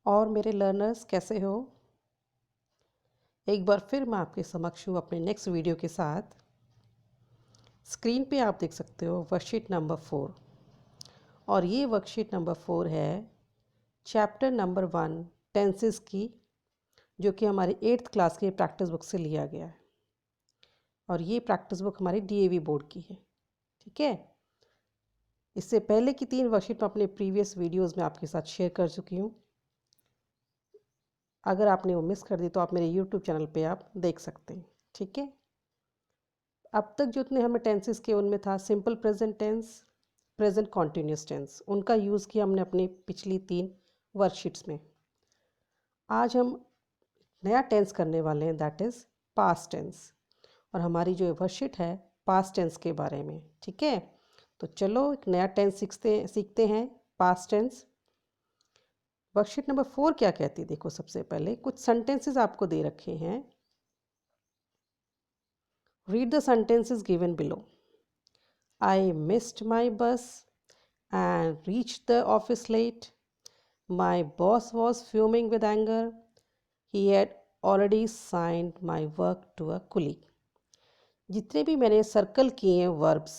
और मेरे लर्नर्स कैसे हो? एक बार फिर मैं आपके समक्ष हूँ अपने नेक्स्ट वीडियो के साथ। स्क्रीन पे आप देख सकते हो वर्कशीट नंबर 4 और ये वर्कशीट नंबर 4 है चैप्टर नंबर 1 टेंसेस की, जो कि हमारी 8th क्लास की प्रैक्टिस बुक से लिया गया है। और ये प्रैक्टिस बुक हमारी DAV बोर्ड की है। ठीक है, इससे पहले की 3 वर्कशीट मैं अपने प्रीवियस वीडियोज़ में आपके साथ शेयर कर चुकी हूँ। अगर आपने वो मिस कर दी तो आप मेरे यूट्यूब चैनल पे आप देख सकते हैं। ठीक है, अब तक जितने हमें टेंसेस के उनमें था simple present tense, present continuous tense, उनका यूज़ किया हमने अपनी पिछली 3 वर्कशीट्स में। आज हम नया टेंस करने वाले हैं, दैट इज़ पास्ट टेंस। और हमारी जो वर्कशीट है पास्ट टेंस के बारे में। ठीक है, तो चलो एक नया टेंस सीखते हैं पास्ट टेंस। वर्कशीट नंबर 4 क्या कहती है? देखो, सबसे पहले कुछ सेंटेंसेस आपको दे रखे हैं। Read the sentences given below. I missed my bus and reached the office late. My boss was fuming with anger. He had already signed my work to a colleague. जितने भी मैंने सर्कल किए हैं verbs,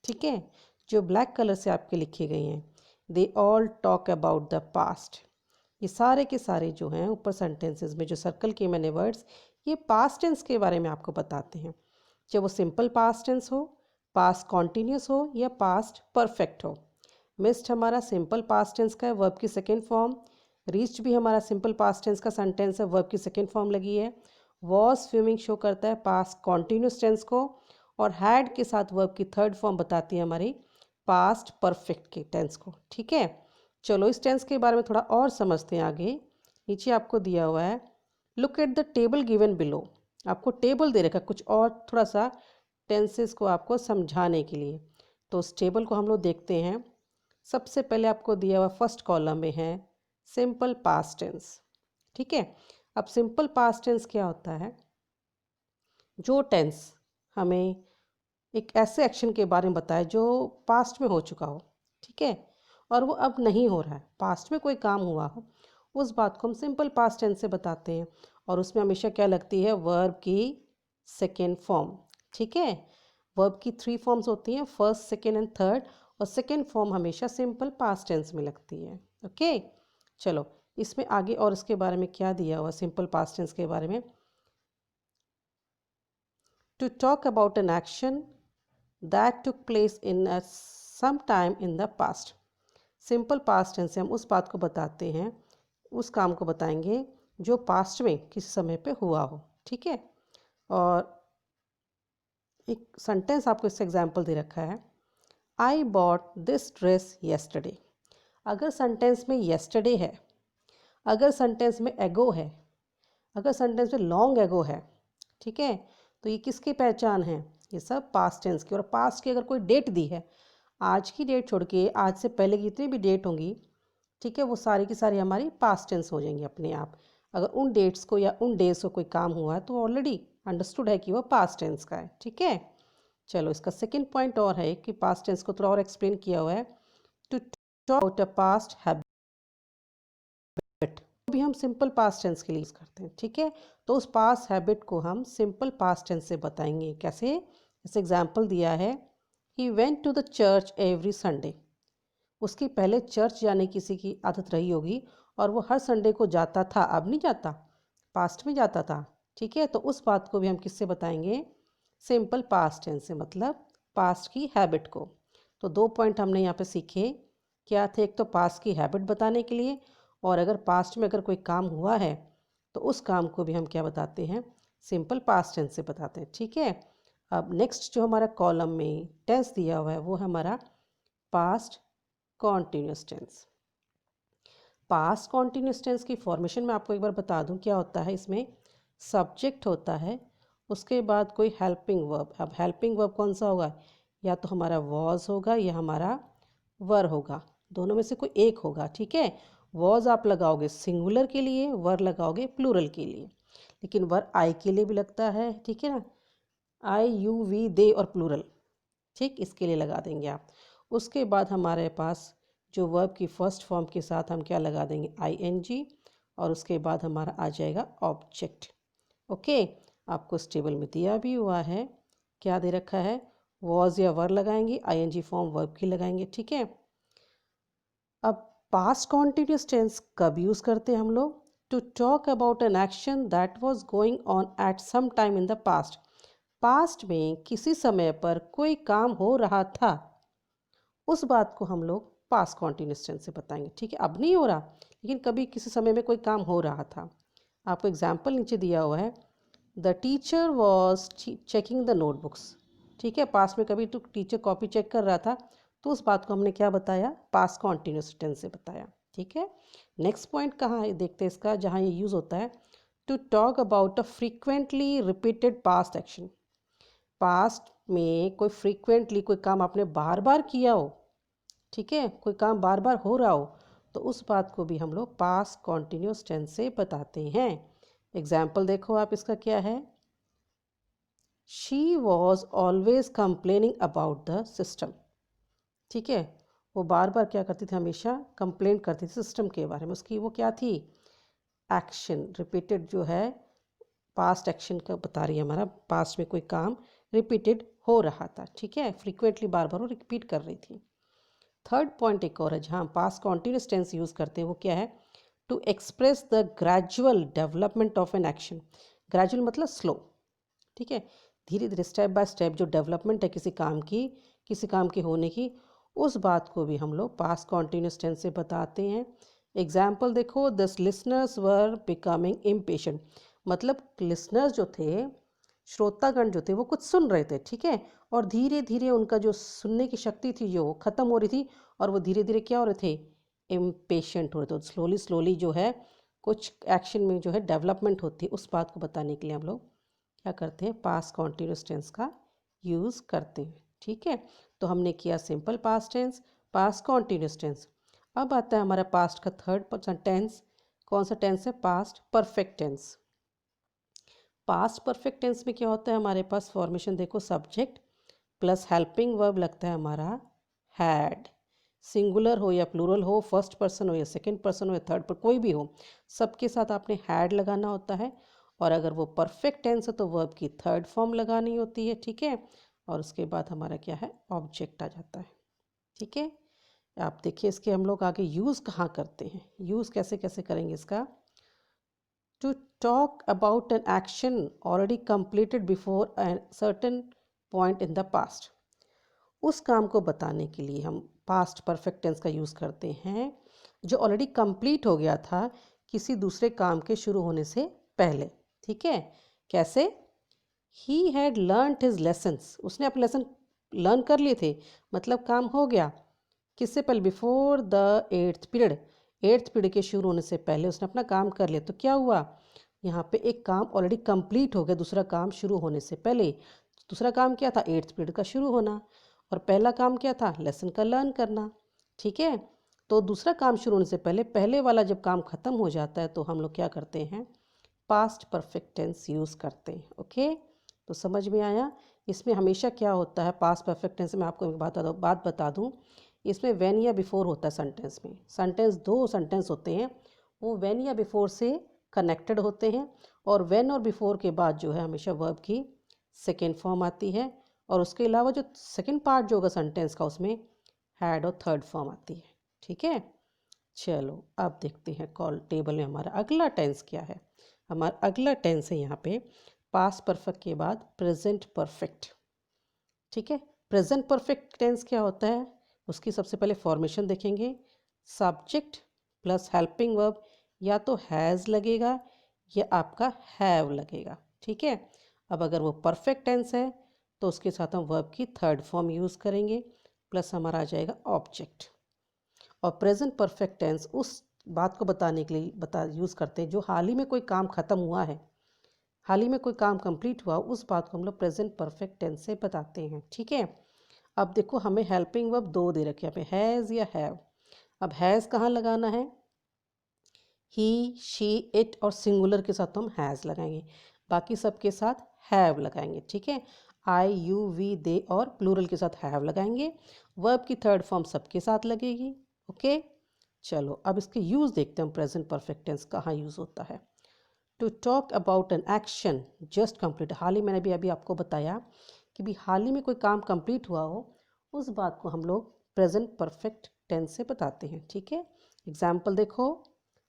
ठीक है, जो black colour से आपके लिखे गए हैं, they all talk about the past. ये सारे के सारे जो हैं ऊपर सेंटेंसेस में जो सर्कल किए मैंने वर्ड्स, ये पास्ट टेंस के बारे में आपको बताते हैं। चाहे वो सिंपल पास्ट टेंस हो, पास्ट कॉन्टिन्यूस हो या पास्ट परफेक्ट हो। मिस्ड हमारा सिंपल पास्ट टेंस का है, वर्ब की सेकेंड फॉर्म। रीच्ड भी हमारा सिंपल पास्ट टेंस का सेंटेंस है, वर्ब की सेकेंड फॉर्म लगी है। वॉज स्विमिंग शो करता है पास्ट कॉन्टिन्यूस टेंस को, और हैड के साथ वर्ब की थर्ड फॉर्म बताती है हमारी पास्ट परफेक्ट के टेंस को। ठीक है, चलो इस टेंस के बारे में थोड़ा और समझते हैं आगे। नीचे आपको दिया हुआ है, look at the table given below. आपको टेबल दे रखा कुछ और थोड़ा सा टेंसेस को आपको समझाने के लिए। तो उस टेबल को हम लोग देखते हैं। सबसे पहले आपको दिया हुआ फर्स्ट कॉलम में है सिंपल पास्ट टेंस। ठीक है, अब सिंपल पास्ट टेंस क्या होता है? जो टेंस हमें एक ऐसे एक्शन के बारे में बताए जो पास्ट में हो चुका हो, ठीक है, और वो अब नहीं हो रहा है, पास्ट में कोई काम हुआ हो, उस बात को हम सिंपल पास्ट टेंस से बताते हैं। और उसमें हमेशा क्या लगती है? वर्ब की सेकेंड फॉर्म। ठीक है, वर्ब की 3 फॉर्म्स होती हैं, फर्स्ट, सेकेंड एंड थर्ड, और सेकेंड फॉर्म हमेशा सिंपल पास्ट टेंस में लगती है। ओके, चलो इसमें आगे और इसके बारे में क्या दिया हुआ सिंपल पास्ट टेंस के बारे में। To talk about an action that took place in some time in the past. Simple past tense से हम उस बात को बताते हैं, उस काम को बताएंगे जो पास्ट में किसी समय पे हुआ हो। ठीक है, और एक सेंटेंस आपको इससे एग्जांपल दे रखा है, I bought this dress yesterday. अगर सेंटेंस में येस्टरडे है, अगर सेंटेंस में एगो है, अगर सेंटेंस में लॉन्ग एगो है, ठीक है, तो ये किसकी पहचान है? ये सब पास्ट टेंस की। और पास्ट की अगर कोई डेट दी है, आज की डेट छोड़ के आज से पहले की जितनी भी डेट होंगी, ठीक है, वो सारी की सारी हमारी पास्ट टेंस हो जाएंगी अपने आप। अगर उन डेट्स को या उन डेज को कोई काम हुआ है तो ऑलरेडी अंडरस्टूड है कि वो पास्ट टेंस का है। ठीक है, चलो इसका सेकेंड पॉइंट और है कि पास्ट टेंस को थोड़ा और एक्सप्लेन किया हुआ है, to talk about a past habit. भी हम सिंपल पास्ट टेंस के लिए यूज़ करते हैं। ठीक है, तो उस पास्ट हैबिट को हम सिंपल पास्ट टेंस से बताएंगे। कैसे? जैसे एग्जाम्पल दिया है, he went to the church every Sunday. उसकी पहले चर्च जाने किसी की आदत रही होगी और वो हर संडे को जाता था, अब नहीं जाता, पास्ट में जाता था। ठीक है, तो उस बात को भी हम किससे बताएंगे? सिंपल पास्ट टेंस से, मतलब पास्ट की हैबिट को। तो 2 पॉइंट हमने यहाँ पे सीखे। क्या थे? एक तो पास्ट की हैबिट बताने के लिए, और अगर पास्ट में अगर कोई काम हुआ है तो उस काम को भी हम क्या बताते हैं? सिंपल पास्ट टेंस से बताते हैं। ठीक है, अब नेक्स्ट जो हमारा कॉलम में टेंस दिया हुआ है वो है हमारा past continuous tense. Past continuous tense की फॉर्मेशन में आपको एक बार बता दूं क्या होता है। इसमें सब्जेक्ट होता है, उसके बाद कोई हेल्पिंग वर्ब। अब हेल्पिंग वर्ब कौन सा होगा? या तो हमारा वॉज होगा या हमारा वर होगा, दोनों में से कोई एक होगा। ठीक है, वॉज आप लगाओगे सिंगुलर के लिए, वर लगाओगे प्लूरल के लिए। लेकिन वर आई के लिए भी लगता है, ठीक है ना, आई यू वी दे और प्लूरल, ठीक, इसके लिए लगा देंगे आप। उसके बाद हमारे पास जो वर्ब की फर्स्ट फॉर्म के साथ हम क्या लगा देंगे, ing, और उसके बाद हमारा आ जाएगा ऑब्जेक्ट। ओके, आपको इस टेबल में दिया भी हुआ है, क्या दे रखा है, वॉज या वर लगाएंगे, ing फॉर्म वर्ब की लगाएंगे। ठीक है, अब पास्ट कॉन्टिन्यूस टेंस कब यूज़ करते हैं हम लोग, to talk about an action that was going on at some time in the past. Past में किसी समय पर कोई काम हो रहा था, उस बात को हम लोग पास्ट कॉन्टिन्यूस टेंस से बताएंगे। ठीक है, अब नहीं हो रहा, लेकिन कभी किसी समय में कोई काम हो रहा था। आपको एग्जाम्पल नीचे दिया हुआ है, the teacher was checking the notebooks. ठीक है, पास्ट में कभी तो टीचर कॉपी चेक कर रहा था, तो उस बात को हमने क्या बताया, पास्ट कॉन्टिन्यूस टेंस से बताया। ठीक है, नेक्स्ट पॉइंट कहाँ है देखते हैं इसका, जहाँ ये यूज़ होता है, to talk about a frequently repeated past action. Past में कोई फ्रीक्वेंटली कोई काम आपने बार बार किया हो, ठीक है, कोई काम बार बार हो रहा हो, तो उस बात को भी हम लोग पास्ट कॉन्टिन्यूस टेंस से बताते हैं। एग्जाम्पल देखो आप, इसका क्या है, she was always complaining about the system. ठीक है, वो बार बार क्या करती थी, हमेशा कंप्लेन करती थी सिस्टम के बारे में। उसकी वो क्या थी, एक्शन रिपीटेड जो है, पास्ट एक्शन का बता रही है, हमारा पास्ट में कोई काम रिपीटेड हो रहा था। ठीक है, फ्रीक्वेंटली बार बार वो रिपीट कर रही थी। थर्ड पॉइंट एक और है जहाँ पास्ट कॉन्टिन्यूस टेंस यूज़ करते हैं, वो क्या है, to express the gradual development of an action. Gradual मतलब स्लो। ठीक है, धीरे धीरे स्टेप बाय स्टेप जो डेवलपमेंट है किसी काम की, किसी काम के होने की, उस बात को भी हम लोग पास्ट कॉन्टिन्यूस टेंस से बताते हैं। एग्जाम्पल देखो, the listeners were becoming impatient, मतलब लिसनर्स जो थे, श्रोतागण जो थे, वो कुछ सुन रहे थे। ठीक है, और धीरे धीरे उनका जो सुनने की शक्ति थी जो ख़त्म हो रही थी, और वो धीरे धीरे क्या हो रहे थे, इम्पेशेंट हो रहे थे। तो स्लोली स्लोली जो है कुछ एक्शन में जो है डेवलपमेंट होती है, उस बात को बताने के लिए हम लोग क्या करते हैं, पास्ट कॉन्टिन्यूस टेंस का यूज़ करते हैं। ठीक है, तो हमने किया simple past tense, past continuous tense. अब आता है हमारा पास्ट का थर्ड टेंस, कौन सा टेंस है, past perfect tense. Past perfect tense में क्या होता है, हमारे पास फॉर्मेशन देखो, सब्जेक्ट प्लस हेल्पिंग वर्ब लगता है हमारा हैड। सिंगुलर हो या प्लूरल हो, फर्स्ट पर्सन हो या सेकंड पर्सन हो या थर्ड पर कोई भी हो, सबके साथ आपने हैड लगाना होता है। और अगर वो परफेक्ट टेंस है तो वर्ब की थर्ड फॉर्म लगानी होती है। ठीक है, और उसके बाद हमारा क्या है, ऑब्जेक्ट आ जाता है। ठीक है, आप देखिए इसके हम लोग आगे यूज़ कहाँ करते हैं, यूज़ कैसे कैसे करेंगे इसका, to talk about an action already completed before a certain point in the past। उस काम को बताने के लिए हम पास्ट परफेक्ट टेंस का यूज़ करते हैं जो ऑलरेडी कंप्लीट हो गया था किसी दूसरे काम के शुरू होने से पहले। ठीक है, कैसे, he had learn his lessons, उसने अपने लेसन लर्न कर लिए थे, मतलब काम हो गया किससे पहले, before the eighth period, eighth period के शुरू होने से पहले उसने अपना काम कर लिया। तो क्या हुआ, यहाँ पे एक काम ऑलरेडी कंप्लीट हो गया दूसरा काम शुरू होने से पहले। दूसरा काम क्या था, एट्थ पीरियड का शुरू होना, और पहला काम क्या था, लेसन का लर्न करना। ठीक है, तो दूसरा काम शुरू होने से पहले पहले वाला जब काम ख़त्म हो जाता है तो हम लोग क्या करते हैं, पास्ट परफेक्ट टेंस यूज़ करते हैं। ओके, तो समझ में आया। इसमें हमेशा क्या होता है पास्ट परफेक्ट टेंस में, आपको एक बात बता दूँ, इसमें व्हेन या बिफोर होता है सेंटेंस में। सेंटेंस दो सेंटेंस होते हैं, वो व्हेन या बिफोर से कनेक्टेड होते हैं, और व्हेन और बिफोर के बाद जो है हमेशा वर्ब की सेकेंड फॉर्म आती है, और उसके अलावा जो सेकेंड पार्ट जो होगा सेंटेंस का उसमें हैड और थर्ड फॉर्म आती है। ठीक है, चलो अब देखते हैं कॉल टेबल में हमारा अगला टेंस क्या है। हमारा अगला टेंस है यहाँ पे पास्ट परफेक्ट के बाद प्रेजेंट परफेक्ट। ठीक है, प्रेजेंट परफेक्ट टेंस क्या होता है, उसकी सबसे पहले फॉर्मेशन देखेंगे, सब्जेक्ट प्लस हेल्पिंग वर्ब, या तो हैज़ लगेगा या आपका हैव लगेगा। ठीक है, अब अगर वो परफेक्ट टेंस है तो उसके साथ हम वर्ब की थर्ड फॉर्म यूज़ करेंगे, प्लस हमारा आ जाएगा ऑब्जेक्ट। और प्रेजेंट परफेक्ट टेंस उस बात को बताने के लिए यूज़ करते हैं जो हाल ही में कोई काम ख़त्म हुआ है, हाल ही में कोई काम कंप्लीट हुआ, उस बात को हम लोग प्रेजेंट परफेक्ट टेंस से बताते हैं। ठीक है, अब देखो हमें हेल्पिंग वर्ब दो दे रखे हैं यहाँ पे, हैज़ या हैव। अब हैज़ कहाँ लगाना है, ही शी इट और सिंगुलर के साथ हम हैज़ लगाएंगे, बाकी सबके साथ हैव लगाएंगे। ठीक है, आई यू वी दे और प्लूरल के साथ हैव लगाएंगे। वर्ब की थर्ड फॉर्म सबके साथ लगेगी। ओके, चलो अब इसके यूज़ देखते हैं, प्रेजेंट परफेक्ट टेंस कहाँ यूज़ होता है। To talk about an action just complete, हाल ही मैंने भी अभी आपको बताया कि भी हाल ही में कोई काम कंप्लीट हुआ हो, उस बात को हम लोग प्रेजेंट परफेक्ट टेंस से बताते हैं। ठीक है, एग्जाम्पल देखो,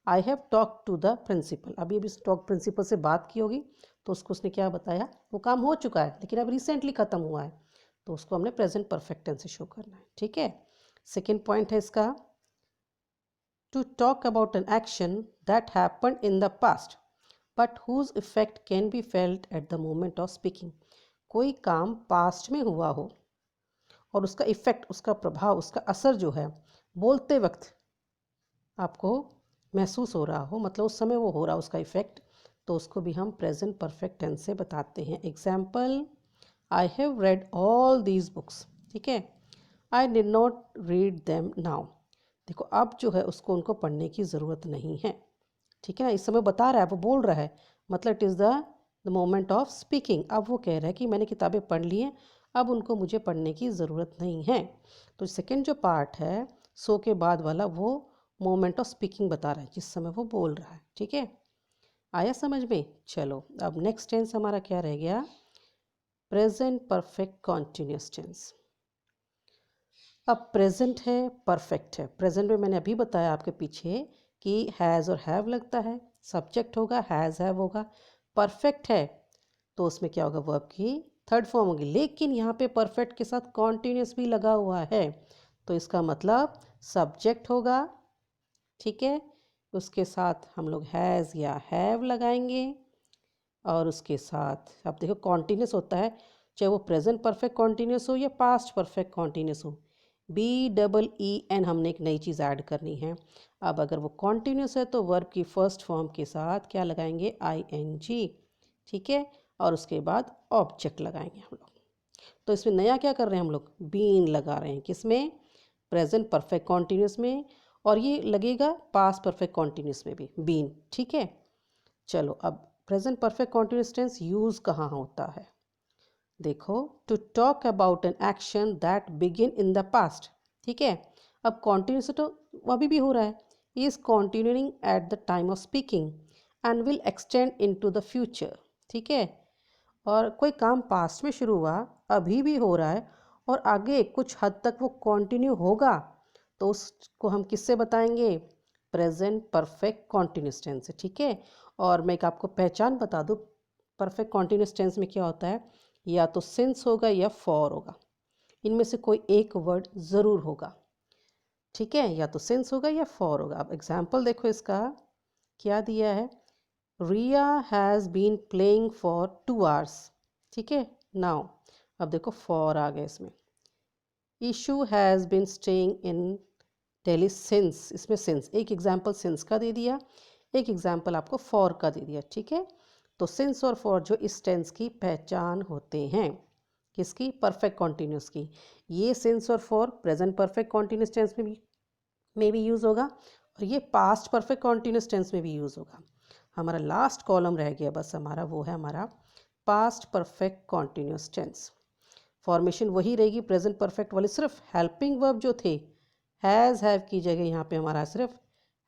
I have talk to the principal, अभी अभी टॉक प्रिंसिपल से बात की होगी तो उसको उसने क्या बताया, वो काम हो चुका है लेकिन अब रिसेंटली ख़त्म हुआ है, तो उसको हमने प्रेजेंट परफेक्ट टेंस से शो करना है। ठीक है, सेकेंड पॉइंट है इसका, to talk about an action that happen in the past but whose effect can be felt at the moment of speaking, कोई काम पास्ट में हुआ हो और उसका इफेक्ट, उसका प्रभाव, उसका असर जो है बोलते वक्त आपको महसूस हो रहा हो, मतलब उस समय वो हो रहा उसका इफेक्ट, तो उसको भी हम प्रेजेंट परफेक्ट टेंस से बताते हैं। Example, I have read all these books, ठीक है, I did not read them now, देखो अब जो है उसको उनको पढ़ने की ज़रूरत नहीं है। ठीक है ना, इस समय बता रहा है, वो बोल रहा है, मतलब it is the moment of speaking, अब वो कह रहा है कि मैंने किताबें पढ़ ली हैं, अब उनको मुझे पढ़ने की ज़रूरत नहीं है। तो सेकंड जो पार्ट है सो के बाद वाला, वो मोमेंट ऑफ स्पीकिंग बता रहा है, जिस समय वो बोल रहा है। ठीक है, आया समझ में। चलो अब नेक्स्ट टेंस हमारा क्या रह गया, प्रेजेंट परफेक्ट कॉन्टिन्यूस टेंस। अब प्रेजेंट है, परफेक्ट है। प्रेजेंट में मैंने अभी बताया आपके पीछे कि हैज़ और हैव लगता है, सब्जेक्ट होगा, हैज़ हैव होगा। परफेक्ट है तो उसमें क्या होगा, वर्ब की थर्ड फॉर्म होगी, लेकिन यहाँ पे परफेक्ट के साथ कॉन्टिन्यूस भी लगा हुआ है, तो इसका मतलब सब्जेक्ट होगा। ठीक है, उसके साथ हम लोग हैज़ या हैव लगाएंगे, और उसके साथ अब देखो कॉन्टिन्यूस होता है, चाहे वो प्रेजेंट परफेक्ट कॉन्टिन्यूस हो या पास्ट परफेक्ट कॉन्टिन्यूस हो, BEEN हमने एक नई चीज़ ऐड करनी है। अब अगर वो कॉन्टिन्यूस है तो वर्ब की फर्स्ट फॉर्म के साथ क्या लगाएंगे, ING। ठीक है, और उसके बाद ऑब्जेक्ट लगाएंगे हम लोग। तो इसमें नया क्या कर रहे हैं हम लोग, बीन लगा रहे हैं, किसमें, प्रेजेंट परफेक्ट कॉन्टिन्यूस में, और ये लगेगा पास्ट परफेक्ट कॉन्टिन्यूस में भी बीन। ठीक है, चलो अब present perfect continuous tense use कहाँ होता है, देखो, to talk about an action that begin in the past. ठीक है, अब कॉन्टिन्यूस तो अभी भी हो रहा है, is continuing at the time of speaking and will extend into the future. ठीक है, और कोई काम पास्ट में शुरू हुआ, अभी भी हो रहा है, और आगे कुछ हद तक वो कंटिन्यू होगा, तो उसको हम किससे बताएंगे, प्रेजेंट परफेक्ट कॉन्टिन्यूस टेंस से। ठीक है, और मैं एक आपको पहचान बता दूँ, परफेक्ट कॉन्टिन्यूस टेंस में क्या होता है, या तो सिंस होगा या फॉर होगा, इनमें से कोई एक वर्ड ज़रूर होगा। ठीक है, या तो सिंस होगा या फॉर होगा। अब एग्जाम्पल देखो इसका, क्या दिया है, Riya has been playing for 2 hours. ठीक है, नाउ अब देखो फॉर आ गया इसमें, Ishu has been staying in Delhi since, इसमें सिंस, एक एग्जाम्पल सिंस का दे दिया, एक एग्जाम्पल आपको फॉर का दे दिया। ठीक है, तो सिंस और फॉर जो इस टेंस की पहचान होते हैं, किसकी, परफेक्ट कॉन्टिन्यूस की। ये सिंस और for present perfect continuous tense में भी यूज़ होगा, और ये पास्ट परफेक्ट कॉन्टिन्यूस टेंस में भी यूज़ होगा। हमारा लास्ट कॉलम रह गया बस हमारा, वो है हमारा past perfect continuous tense. Formation वही रहेगी प्रेजेंट परफेक्ट वाली, सिर्फ हेल्पिंग वर्ब जो थे, हैज़ हैव की जगह यहाँ पे हमारा सिर्फ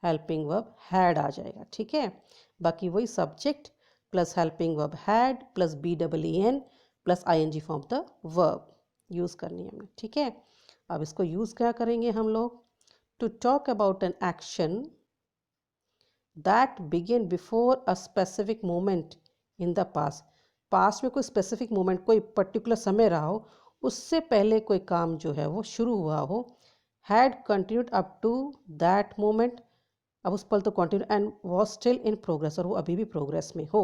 हेल्पिंग वर्ब हैड आ जाएगा। ठीक है, बाकी वही subject plus helping verb had plus BEEN plus ING form the verb use करनी है हमें। ठीक है, अब इसको यूज़ क्या करेंगे हम लोग, to talk about an action that begin before a specific moment in the past, past में कोई स्पेसिफिक मोमेंट, कोई पर्टिकुलर समय रहा हो, उससे पहले कोई काम जो है वो शुरू हुआ हो, had continued up to that moment, अब उस पल तो continue, and was still in progress, और वो अभी भी प्रोग्रेस में हो।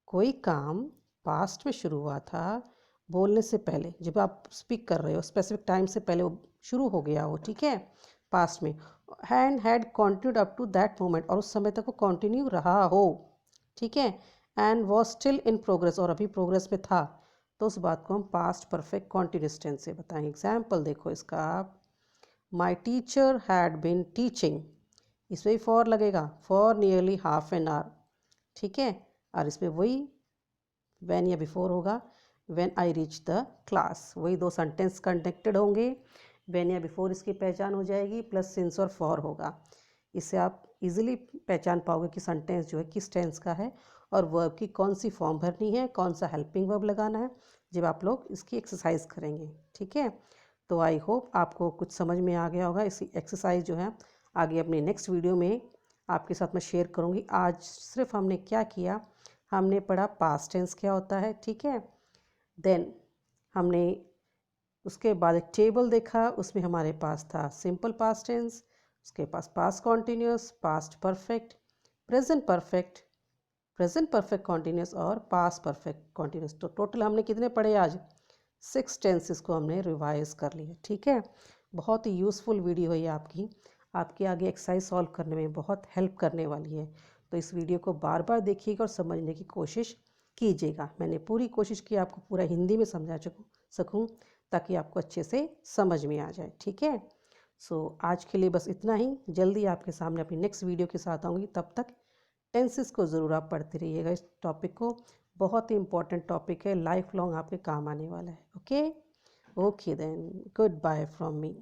कोई काम पास्ट में शुरू हुआ था, बोलने से पहले, जब आप स्पीक कर रहे हो स्पेसिफिक टाइम से पहले वो शुरू हो गया हो, ठीक है, पास्ट में, and had continued up to that moment, और उस समय तक वो कंटिन्यू रहा हो। ठीक है, and was still in progress, और अभी प्रोग्रेस में था, तो उस बात को हम पास्ट परफेक्ट कॉन्टिन्यूस टेंस से बताएंगे। एग्जाम्पल देखो इसका, आप, my teacher had been teaching, इसमें भी फॉर लगेगा, for nearly half an hour. ठीक है, और इसमें वही व्हेन या बिफोर होगा, when I reach the class, वही दो सेंटेंस कनेक्टेड होंगे, व्हेन या बिफोर इसकी पहचान हो जाएगी, प्लस सिंस और फॉर होगा। इससे आप इजीली पहचान पाओगे कि सेंटेंस जो है किस टेंस का है और वर्ब की कौन सी फॉर्म भरनी है, कौन सा हेल्पिंग वर्ब लगाना है, जब आप लोग इसकी एक्सरसाइज करेंगे। ठीक है, तो आई होप आपको कुछ समझ में आ गया होगा। इसी एक्सरसाइज जो है आगे अपनी नेक्स्ट वीडियो में आपके साथ मैं शेयर करूँगी। आज सिर्फ हमने क्या किया, हमने पढ़ा पास्ट टेंस क्या होता है, ठीक है। देन हमने उसके बाद एक टेबल देखा, उसमें हमारे पास था सिंपल पास्ट टेंस, उसके पास past continuous, past perfect, present perfect, present perfect continuous और पास्ट परफेक्ट कॉन्टीन्यूस। तो टोटल हमने कितने पढ़े आज? 6 टेंसेस को हमने रिवाइज कर लिया। ठीक है, बहुत ही यूज़फुल वीडियो है ये आपकी आगे एक्सरसाइज सॉल्व करने में बहुत हेल्प करने वाली है। तो इस वीडियो को बार बार देखिएगा और समझने की कोशिश कीजिएगा। मैंने पूरी कोशिश की आपको पूरा हिंदी में समझा सकूँ ताकि आपको अच्छे से समझ में आ जाए। ठीक है, सो आज के लिए बस इतना ही। जल्दी आपके सामने अपनी नेक्स्ट वीडियो के साथ आऊँगी। तब तक टेंसेस को ज़रूर आप पढ़ते रहिएगा। इस टॉपिक को, बहुत ही इंपॉर्टेंट टॉपिक है, लाइफ लॉन्ग आपके काम आने वाला है। Okay then, goodbye from me.